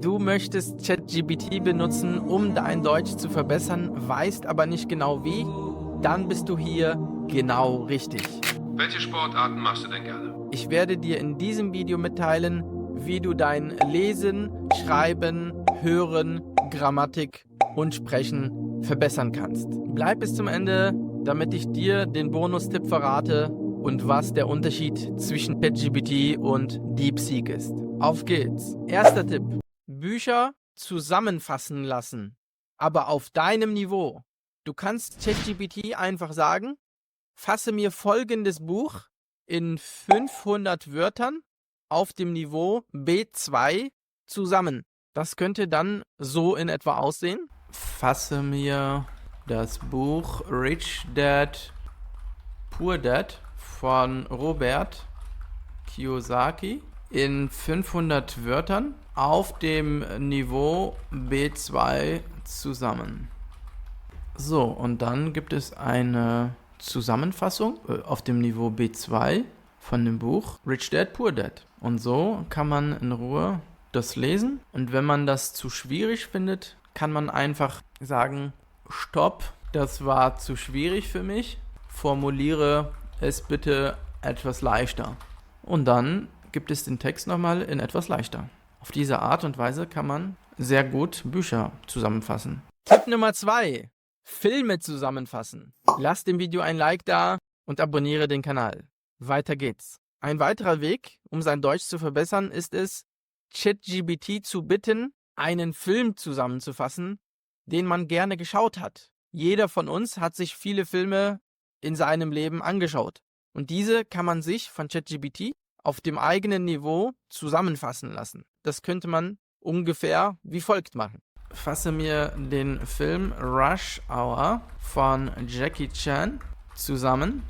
Du möchtest ChatGPT benutzen, um dein Deutsch zu verbessern, weißt aber nicht genau wie? Dann bist du hier genau richtig. Welche Sportarten machst du denn gerne? Ich werde dir in diesem Video mitteilen, wie du dein Lesen, Schreiben, Hören, Grammatik und Sprechen verbessern kannst. Bleib bis zum Ende, damit ich dir den Bonustipp verrate und was der Unterschied zwischen ChatGPT und DeepSeek ist. Auf geht's. Erster Tipp: Bücher zusammenfassen lassen, aber auf deinem Niveau. Du kannst ChatGPT einfach sagen: Fasse mir folgendes Buch in 500 Wörtern auf dem Niveau B2 zusammen. Das könnte dann so in etwa aussehen. Fasse mir das Buch Rich Dad, Poor Dad von Robert Kiyosaki in 500 Wörtern auf dem Niveau B2 zusammen. So, und dann gibt es eine Zusammenfassung auf dem Niveau B2 von dem Buch Rich Dad, Poor Dad. Und so kann man in Ruhe das lesen. Und wenn man das zu schwierig findet, kann man einfach sagen: Stopp, das war zu schwierig für mich. Formuliere es bitte etwas leichter. Und dann gibt es den Text nochmal in etwas leichter. Auf diese Art und Weise kann man sehr gut Bücher zusammenfassen. Tipp Nummer 2: Filme zusammenfassen. Lass dem Video ein Like da und abonniere den Kanal. Weiter geht's. Ein weiterer Weg, um sein Deutsch zu verbessern, ist es, ChatGPT zu bitten, einen Film zusammenzufassen, den man gerne geschaut hat. Jeder von uns hat sich viele Filme in seinem Leben angeschaut. Und diese kann man sich von ChatGPT auf dem eigenen Niveau zusammenfassen lassen. Das könnte man ungefähr wie folgt machen. Fasse mir den Film Rush Hour von Jackie Chan zusammen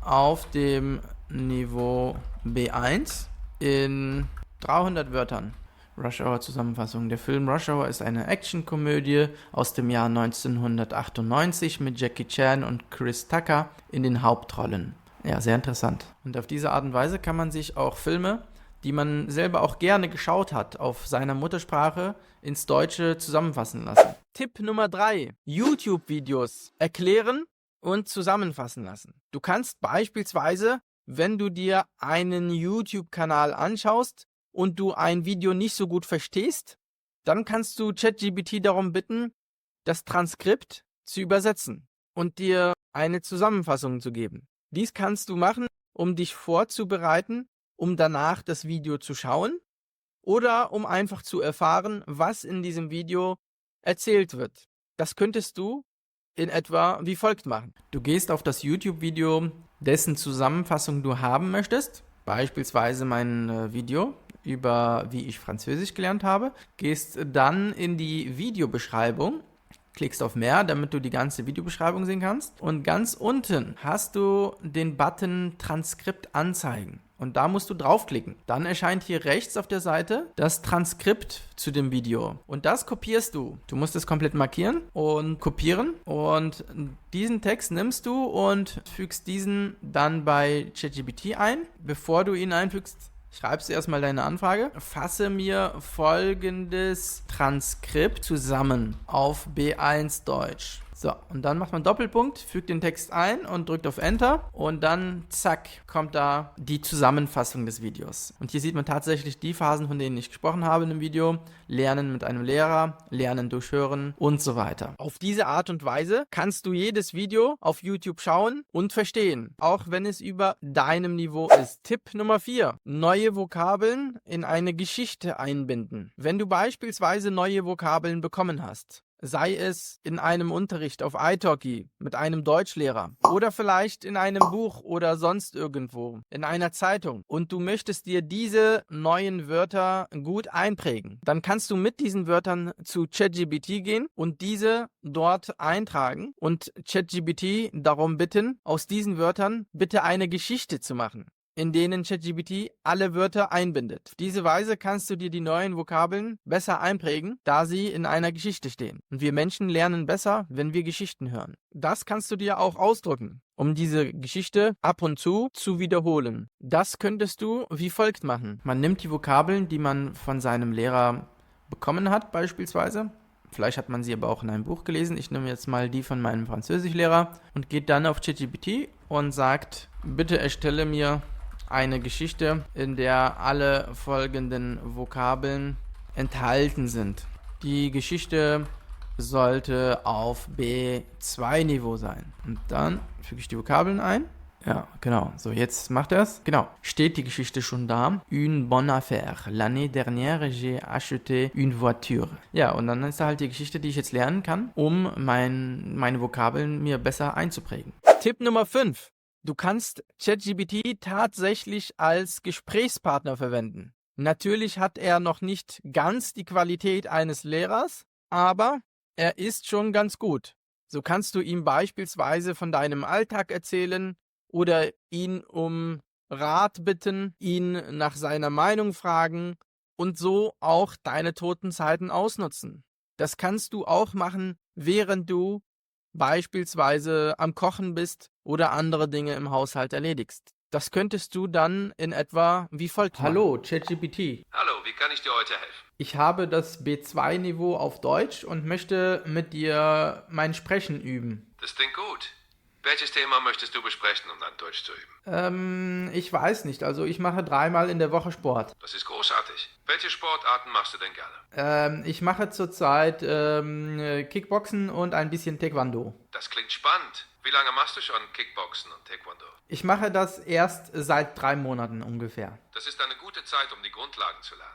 auf dem Niveau B1 in 300 Wörtern. Rush Hour Zusammenfassung. Der Film Rush Hour ist eine Actionkomödie aus dem Jahr 1998 mit Jackie Chan und Chris Tucker in den Hauptrollen. Ja, sehr interessant. Und auf diese Art und Weise kann man sich auch Filme, die man selber auch gerne geschaut hat, auf seiner Muttersprache ins Deutsche zusammenfassen lassen. Tipp Nummer 3: YouTube-Videos erklären und zusammenfassen lassen. Du kannst beispielsweise, wenn du dir einen YouTube-Kanal anschaust und du ein Video nicht so gut verstehst, dann kannst du ChatGPT darum bitten, das Transkript zu übersetzen und dir eine Zusammenfassung zu geben. Dies kannst du machen, um dich vorzubereiten, um danach das Video zu schauen oder um einfach zu erfahren, was in diesem Video erzählt wird. Das könntest du in etwa wie folgt machen. Du gehst auf das YouTube-Video, dessen Zusammenfassung du haben möchtest, beispielsweise mein Video über wie ich Französisch gelernt habe, gehst dann in die Videobeschreibung, klickst auf mehr, damit du die ganze Videobeschreibung sehen kannst, und ganz unten hast du den Button Transkript anzeigen. Und da musst du draufklicken. Dann erscheint hier rechts auf der Seite das Transkript zu dem Video. Und das kopierst du. Du musst es komplett markieren und kopieren. Und diesen Text nimmst du und fügst diesen dann bei ChatGPT ein. Bevor du ihn einfügst, schreibst du erstmal deine Anfrage. Fasse mir folgendes Transkript zusammen auf B1 Deutsch. So, und dann macht man Doppelpunkt, fügt den Text ein und drückt auf Enter und dann zack, kommt da die Zusammenfassung des Videos. Und hier sieht man tatsächlich die Phasen, von denen ich gesprochen habe in dem Video: Lernen mit einem Lehrer, Lernen durch Hören und so weiter. Auf diese Art und Weise kannst du jedes Video auf YouTube schauen und verstehen, auch wenn es über deinem Niveau ist. Tipp Nummer 4: Neue Vokabeln in eine Geschichte einbinden. Wenn du beispielsweise neue Vokabeln bekommen hast, sei es in einem Unterricht auf italki mit einem Deutschlehrer oder vielleicht in einem Buch oder sonst irgendwo in einer Zeitung, und du möchtest dir diese neuen Wörter gut einprägen, dann kannst du mit diesen Wörtern zu ChatGPT gehen und diese dort eintragen und ChatGPT darum bitten, aus diesen Wörtern bitte eine Geschichte zu machen, in denen ChatGPT alle Wörter einbindet. Auf diese Weise kannst du dir die neuen Vokabeln besser einprägen, da sie in einer Geschichte stehen. Und wir Menschen lernen besser, wenn wir Geschichten hören. Das kannst du dir auch ausdrucken, um diese Geschichte ab und zu wiederholen. Das könntest du wie folgt machen. Man nimmt die Vokabeln, die man von seinem Lehrer bekommen hat beispielsweise. Vielleicht hat man sie aber auch in einem Buch gelesen. Ich nehme jetzt mal die von meinem Französischlehrer und geht dann auf ChatGPT und sagt, bitte erstelle mir eine Geschichte, in der alle folgenden Vokabeln enthalten sind. Die Geschichte sollte auf B2-Niveau sein. Und dann füge ich die Vokabeln ein. Ja, genau. So, jetzt macht er es. Genau. Steht die Geschichte schon da? Une bonne affaire. L'année dernière, j'ai acheté une voiture. Ja, und dann ist da halt die Geschichte, die ich jetzt lernen kann, um meine Vokabeln mir besser einzuprägen. Tipp Nummer 5. Du kannst ChatGPT tatsächlich als Gesprächspartner verwenden. Natürlich hat er noch nicht ganz die Qualität eines Lehrers, aber er ist schon ganz gut. So kannst du ihm beispielsweise von deinem Alltag erzählen oder ihn um Rat bitten, ihn nach seiner Meinung fragen und so auch deine toten Zeiten ausnutzen. Das kannst du auch machen, während du beispielsweise am Kochen bist oder andere Dinge im Haushalt erledigst. Das könntest du dann in etwa wie folgt machen. Hallo, ChatGPT. Hallo, wie kann ich dir heute helfen? Ich habe das B2-Niveau auf Deutsch und möchte mit dir mein Sprechen üben. Das klingt gut. Welches Thema möchtest du besprechen, um dann Deutsch zu üben? Ich weiß nicht. Also ich mache 3-mal in der Woche Sport. Das ist großartig. Welche Sportarten machst du denn gerne? Ich mache zurzeit Kickboxen und ein bisschen Taekwondo. Das klingt spannend. Wie lange machst du schon Kickboxen und Taekwondo? Ich mache das erst seit 3 Monaten ungefähr. Das ist eine gute Zeit, um die Grundlagen zu lernen.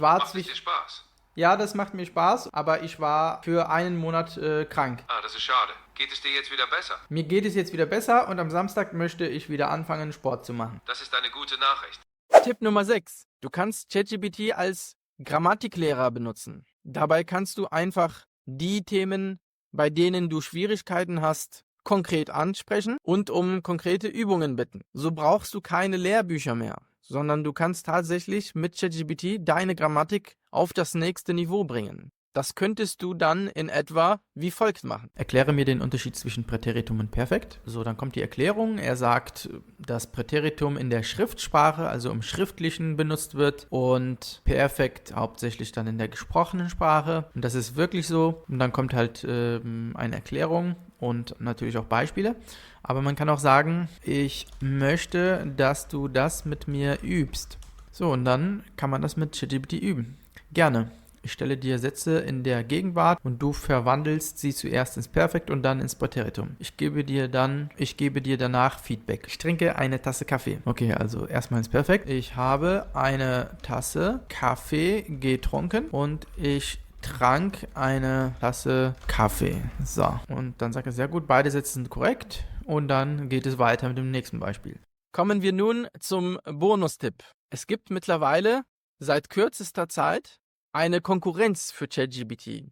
Macht es dir Spaß? Ja, das macht mir Spaß, aber ich war für einen Monat krank. Das ist schade. Geht es dir jetzt wieder besser? Mir geht es jetzt wieder besser und am Samstag möchte ich wieder anfangen, Sport zu machen. Das ist eine gute Nachricht. Tipp Nummer 6. Du kannst ChatGPT als Grammatiklehrer benutzen. Dabei kannst du einfach die Themen, bei denen du Schwierigkeiten hast, konkret ansprechen und um konkrete Übungen bitten. So brauchst du keine Lehrbücher mehr, sondern du kannst tatsächlich mit ChatGPT deine Grammatik auf das nächste Niveau bringen. Das könntest du dann in etwa wie folgt machen. Erkläre mir den Unterschied zwischen Präteritum und Perfekt. So, dann kommt die Erklärung. Er sagt, dass Präteritum in der Schriftsprache, also im Schriftlichen benutzt wird und Perfekt hauptsächlich dann in der gesprochenen Sprache. Und das ist wirklich so. Und dann kommt halt eine Erklärung und natürlich auch Beispiele. Aber man kann auch sagen, ich möchte, dass du das mit mir übst. So, und dann kann man das mit ChatGPT üben. Gerne. Ich stelle dir Sätze in der Gegenwart und du verwandelst sie zuerst ins Perfekt und dann ins Präteritum. Ich gebe dir danach Feedback. Ich trinke eine Tasse Kaffee. Okay, also erstmal ins Perfekt. Ich habe eine Tasse Kaffee getrunken und ich trank eine Tasse Kaffee. So, und dann sagt er, sehr gut, beide Sätze sind korrekt und dann geht es weiter mit dem nächsten Beispiel. Kommen wir nun zum Bonustipp. Es gibt mittlerweile seit kürzester Zeit eine Konkurrenz für ChatGPT.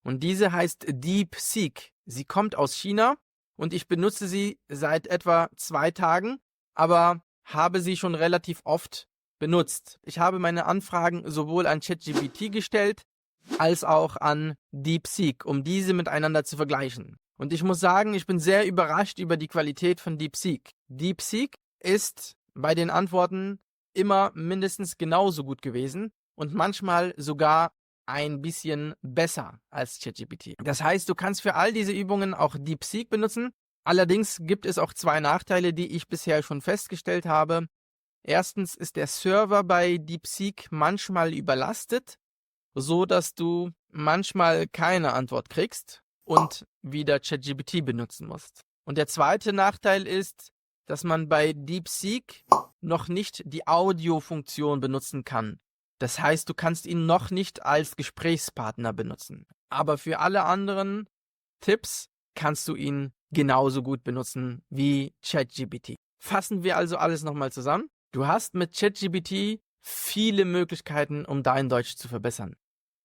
Und diese heißt DeepSeek. Sie kommt aus China und ich benutze sie seit etwa 2 Tagen, aber habe sie schon relativ oft benutzt. Ich habe meine Anfragen sowohl an ChatGPT gestellt, als auch an DeepSeek, um diese miteinander zu vergleichen. Und ich muss sagen, ich bin sehr überrascht über die Qualität von DeepSeek. DeepSeek ist bei den Antworten immer mindestens genauso gut gewesen und manchmal sogar ein bisschen besser als ChatGPT. Das heißt, du kannst für all diese Übungen auch DeepSeek benutzen. Allerdings gibt es auch 2 Nachteile, die ich bisher schon festgestellt habe. Erstens ist der Server bei DeepSeek manchmal überlastet, so dass du manchmal keine Antwort kriegst und wieder ChatGPT benutzen musst. Und der zweite Nachteil ist, dass man bei DeepSeek noch nicht die Audiofunktion benutzen kann. Das heißt, du kannst ihn noch nicht als Gesprächspartner benutzen. Aber für alle anderen Tipps kannst du ihn genauso gut benutzen wie ChatGPT. Fassen wir also alles nochmal zusammen. Du hast mit ChatGPT viele Möglichkeiten, um dein Deutsch zu verbessern.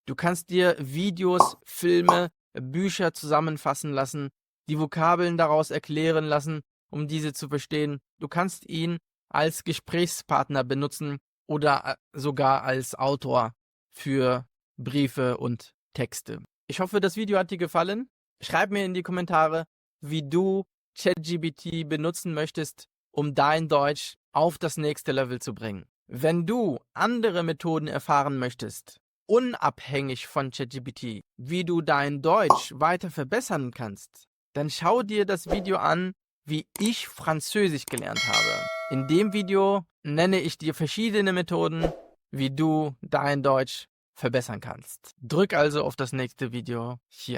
Du kannst dir Videos, Filme, Bücher zusammenfassen lassen, die Vokabeln daraus erklären lassen, um diese zu verstehen. Du kannst ihn als Gesprächspartner benutzen oder sogar als Autor für Briefe und Texte. Ich hoffe, das Video hat dir gefallen. Schreib mir in die Kommentare, wie du ChatGPT benutzen möchtest, um dein Deutsch auf das nächste Level zu bringen. Wenn du andere Methoden erfahren möchtest, unabhängig von ChatGPT, wie du dein Deutsch weiter verbessern kannst, dann schau dir das Video an, wie ich Französisch gelernt habe. In dem Video nenne ich dir verschiedene Methoden, wie du dein Deutsch verbessern kannst. Drück also auf das nächste Video hier.